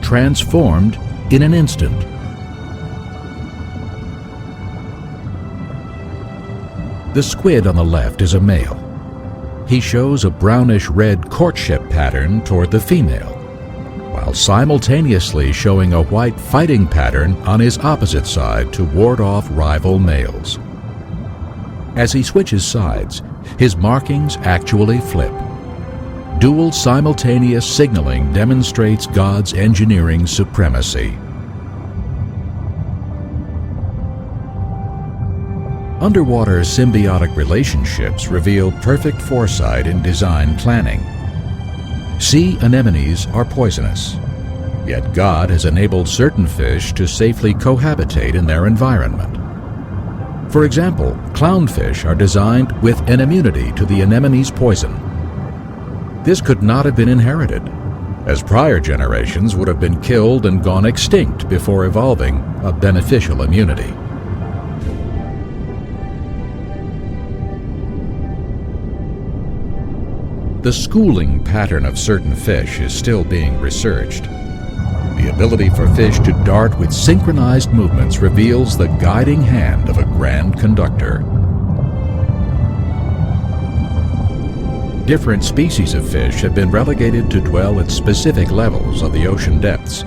transformed in an instant. The squid on the left is a male. He shows a brownish-red courtship pattern toward the female, while simultaneously showing a white fighting pattern on his opposite side to ward off rival males. As he switches sides, his markings actually flip. Dual simultaneous signaling demonstrates God's engineering supremacy. Underwater symbiotic relationships reveal perfect foresight in design planning. Sea anemones are poisonous, yet God has enabled certain fish to safely cohabitate in their environment. For example, clownfish are designed with an immunity to the anemone's poison. This could not have been inherited, as prior generations would have been killed and gone extinct before evolving a beneficial immunity. The schooling pattern of certain fish is still being researched. The ability for fish to dart with synchronized movements reveals the guiding hand of a grand conductor. Different species of fish have been relegated to dwell at specific levels of the ocean depths.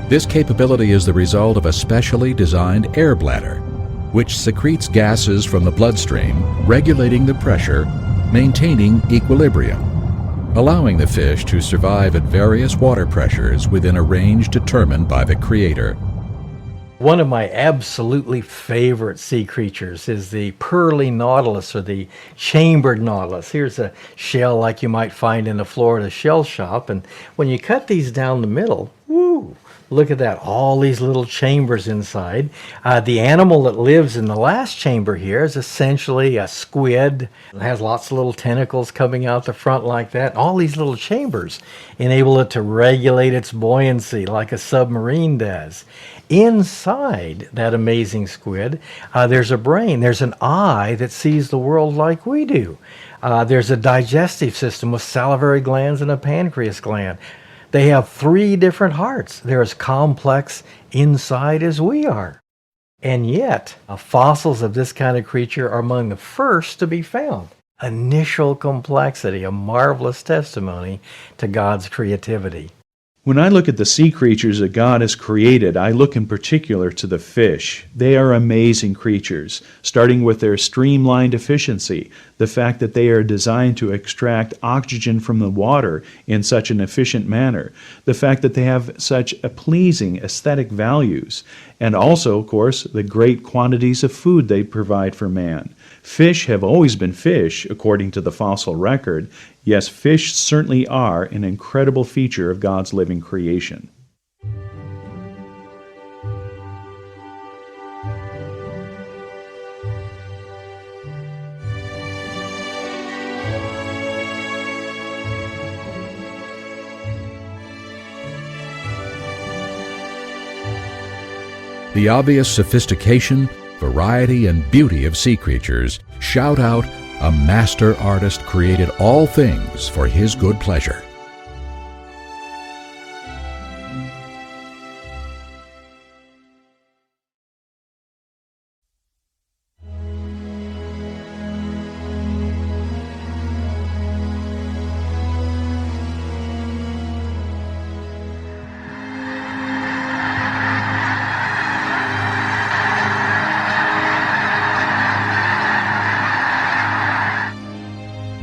This capability is the result of a specially designed air bladder, which secretes gases from the bloodstream, regulating the pressure, maintaining equilibrium, allowing the fish to survive at various water pressures within a range determined by the Creator. One of my absolutely favorite sea creatures is the pearly nautilus, or the chambered nautilus. Here's a shell like you might find in a Florida shell shop, and when you cut these down the middle, woo! Look at that, all these little chambers inside. The animal that lives in the last chamber here is essentially a squid. It has lots of little tentacles coming out the front like that. All these little chambers enable it to regulate its buoyancy like a submarine does. Inside that amazing squid, there's a brain. There's an eye that sees the world like we do. There's a digestive system with salivary glands and a pancreas gland. They have 3 different hearts. They're as complex inside as we are. And yet, fossils of this kind of creature are among the first to be found. Initial complexity, a marvelous testimony to God's creativity. When I look at the sea creatures that God has created, I look in particular to the fish. They are amazing creatures, starting with their streamlined efficiency, the fact that they are designed to extract oxygen from the water in such an efficient manner, the fact that they have such a pleasing aesthetic values, and also, of course, the great quantities of food they provide for man. Fish have always been fish, according to the fossil record. Yes, fish certainly are an incredible feature of God's living creation. The obvious sophistication, variety, and beauty of sea creatures shout out, a master artist created all things for his good pleasure.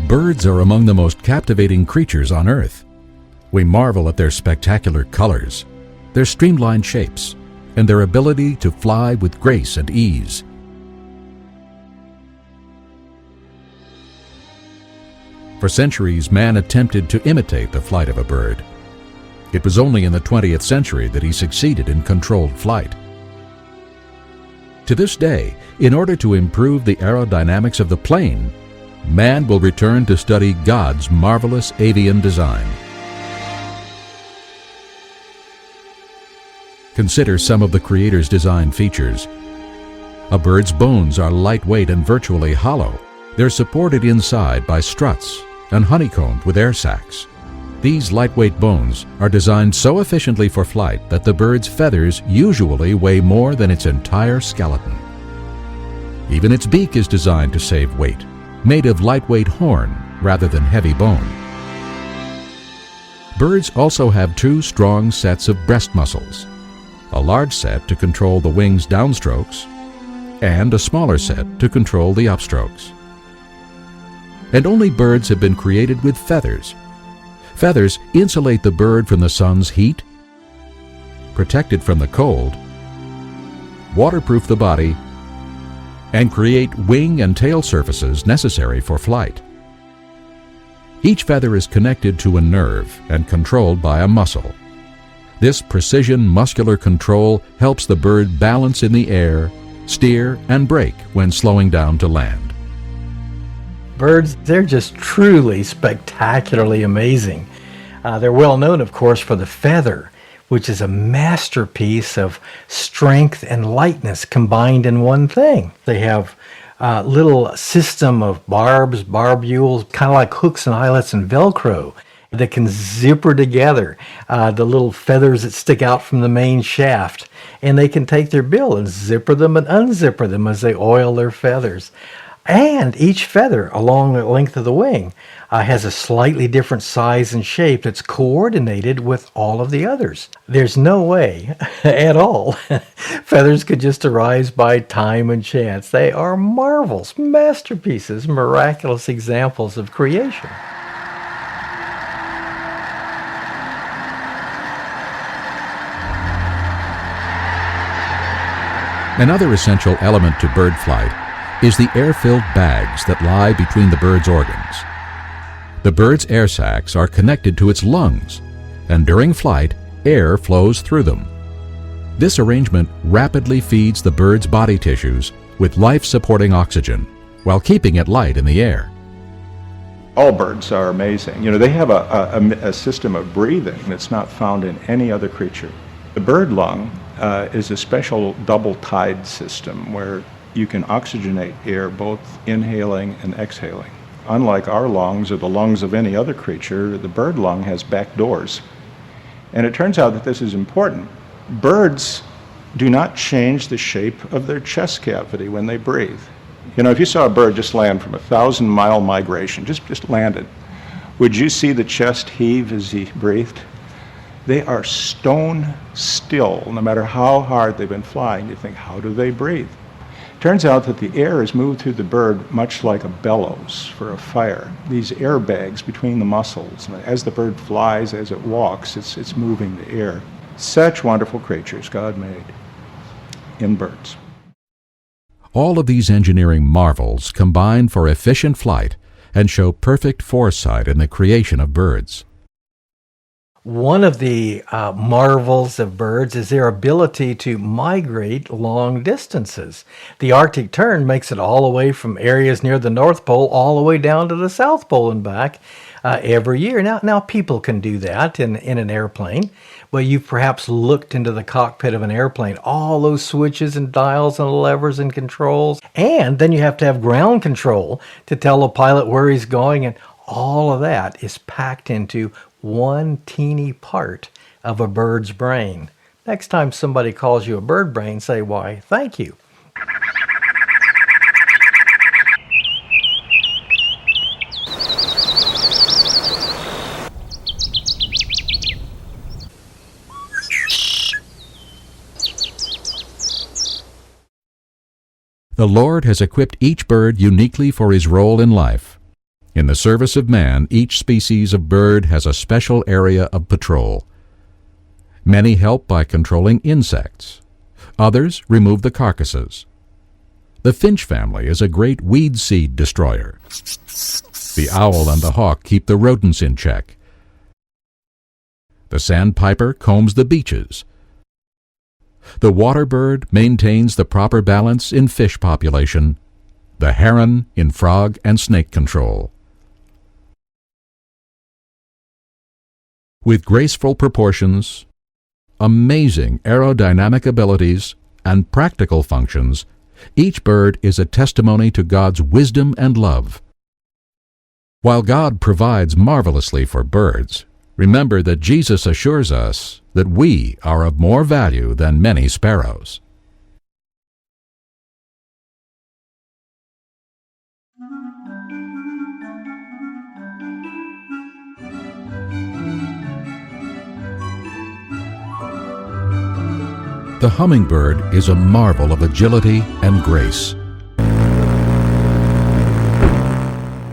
Birds are among the most captivating creatures on Earth. We marvel at their spectacular colors, their streamlined shapes, and their ability to fly with grace and ease. For centuries, man attempted to imitate the flight of a bird. It was only in the 20th century that he succeeded in controlled flight. To this day, in order to improve the aerodynamics of the plane, man will return to study God's marvelous avian design. Consider some of the Creator's design features. A bird's bones are lightweight and virtually hollow. They're supported inside by struts and honeycombed with air sacs. These lightweight bones are designed so efficiently for flight that the bird's feathers usually weigh more than its entire skeleton. Even its beak is designed to save weight, made of lightweight horn rather than heavy bone. Birds also have two strong sets of breast muscles, a large set to control the wing's downstrokes and a smaller set to control the upstrokes. And only birds have been created with feathers. Feathers insulate the bird from the sun's heat, protect it from the cold, waterproof the body, and create wing and tail surfaces necessary for flight. Each feather is connected to a nerve and controlled by a muscle. This precision muscular control helps the bird balance in the air, steer, and brake when slowing down to land. Birds, they're just truly spectacularly amazing. They're well known, of course, for the feather, which is a masterpiece of strength and lightness combined in one thing. They have a little system of barbules, kind of like hooks and eyelets and Velcro, that can zipper together the little feathers that stick out from the main shaft. And they can take their bill and zipper them and unzipper them as they oil their feathers. And each feather along the length of the wing has a slightly different size and shape that's coordinated with all of the others. There's no way at all feathers could just arise by time and chance. They are marvels, masterpieces, miraculous examples of creation. Another essential element to bird flight is the air-filled bags that lie between the bird's organs. The bird's air sacs are connected to its lungs, and during flight, air flows through them. This arrangement rapidly feeds the bird's body tissues with life-supporting oxygen, while keeping it light in the air. All birds are amazing. You know, they have a system of breathing that's not found in any other creature. The bird lung is a special double-tide system where you can oxygenate air both inhaling and exhaling. Unlike our lungs or the lungs of any other creature, the bird lung has back doors. And it turns out that this is important. Birds do not change the shape of their chest cavity when they breathe. You know, if you saw a bird just land from a 1,000-mile migration, just landed, would you see the chest heave as he breathed? They are stone still, no matter how hard they've been flying. You think, how do they breathe? Turns out that the air is moved through the bird much like a bellows for a fire. These air bags between the muscles, and as the bird flies, as it walks, it's moving the air. Such wonderful creatures God made in birds. All of these engineering marvels combine for efficient flight and show perfect foresight in the creation of birds. One of the marvels of birds is their ability to migrate long distances. The Arctic tern makes it all the way from areas near the North Pole all the way down to the South Pole and back every year. Now people can do that in an airplane, but you've perhaps looked into the cockpit of an airplane, all those switches and dials and levers and controls, and then you have to have ground control to tell the pilot where he's going, and all of that is packed into one teeny part of a bird's brain. Next time somebody calls you a bird brain, say, why, thank you. The Lord has equipped each bird uniquely for his role in life. In the service of man, each species of bird has a special area of patrol. Many help by controlling insects. Others remove the carcasses. The finch family is a great weed seed destroyer. The owl and the hawk keep the rodents in check. The sandpiper combs the beaches. The water bird maintains the proper balance in fish population. The heron in frog and snake control. With graceful proportions, amazing aerodynamic abilities, and practical functions, each bird is a testimony to God's wisdom and love. While God provides marvelously for birds, Remember that Jesus assures us that we are of more value than many sparrows. The hummingbird is a marvel of agility and grace.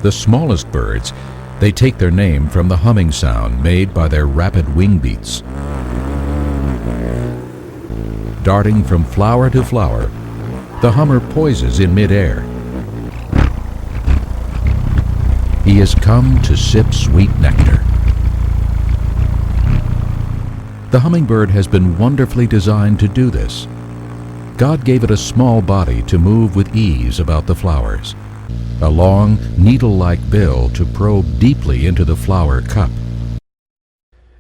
The smallest birds, they take their name from the humming sound made by their rapid wing beats. Darting from flower to flower, the hummer poises in midair. He has come to sip sweet nectar. The hummingbird has been wonderfully designed to do this. God gave it a small body to move with ease about the flowers, a long, needle-like bill to probe deeply into the flower cup,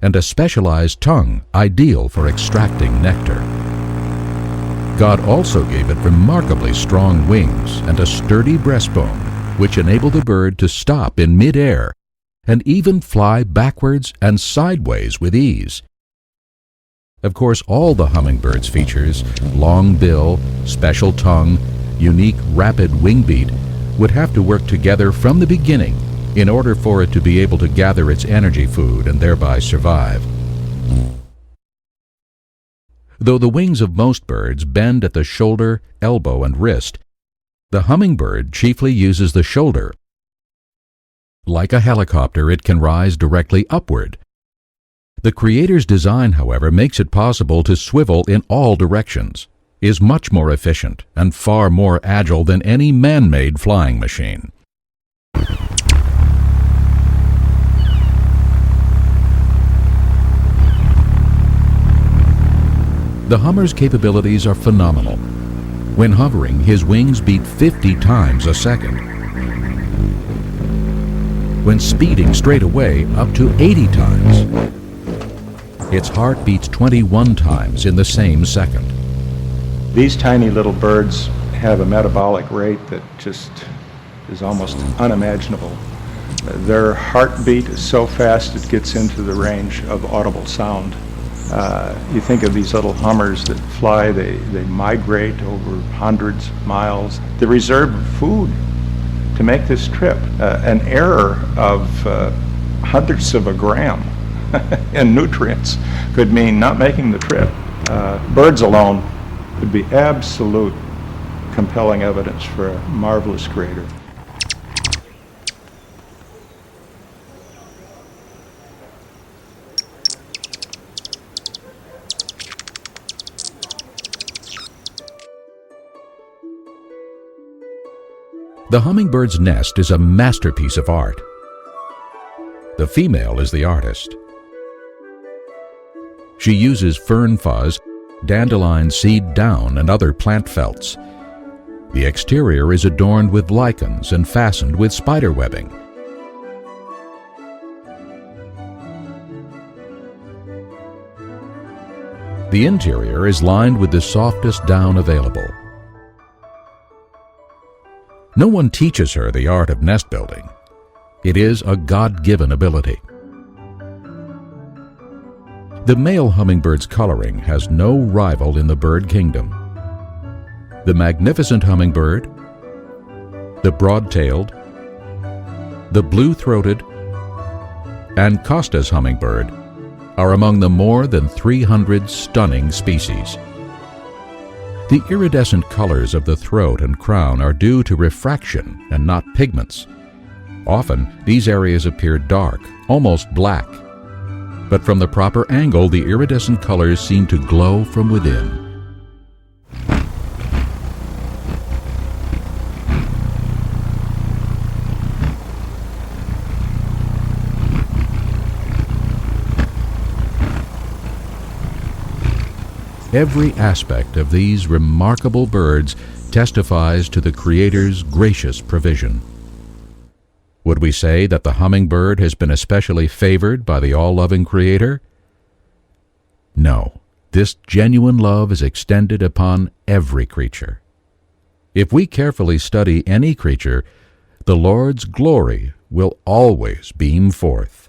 and a specialized tongue ideal for extracting nectar. God also gave it remarkably strong wings and a sturdy breastbone, which enable the bird to stop in midair and even fly backwards and sideways with ease. Of course, all the hummingbird's features, long bill, special tongue, unique rapid wing beat, would have to work together from the beginning in order for it to be able to gather its energy food and thereby survive. Though the wings of most birds bend at the shoulder, elbow, and wrist, the hummingbird chiefly uses the shoulder. Like a helicopter, it can rise directly upward. The Creator's design, however, makes it possible to swivel in all directions, is much more efficient, and far more agile than any man-made flying machine. The hummer's capabilities are phenomenal. When hovering, his wings beat 50 times a second. When speeding straight away, up to 80 times. Its heart beats 21 times in the same second. These tiny little birds have a metabolic rate that just is almost unimaginable. Their heartbeat is so fast it gets into the range of audible sound. You think of these little hummers that fly, they migrate over hundreds of miles. They reserve food to make this trip. An error of hundredths of a gram in nutrients could mean not making the trip. Birds alone would be absolute compelling evidence for a marvelous Creator. The hummingbird's nest is a masterpiece of art. The female is the artist. She uses fern fuzz, dandelion seed down, and other plant felts. The exterior is adorned with lichens and fastened with spider webbing. The interior is lined with the softest down available. No one teaches her the art of nest building. It is a God-given ability. The male hummingbird's coloring has no rival in the bird kingdom. The magnificent hummingbird, the broad-tailed, the blue-throated, and Costa's hummingbird are among the more than 300 stunning species. The iridescent colors of the throat and crown are due to refraction and not pigments. Often, these areas appear dark, almost black. But from the proper angle, the iridescent colors seem to glow from within. Every aspect of these remarkable birds testifies to the Creator's gracious provision. Would we say that the hummingbird has been especially favored by the all-loving Creator? No, this genuine love is extended upon every creature. If we carefully study any creature, the Lord's glory will always beam forth.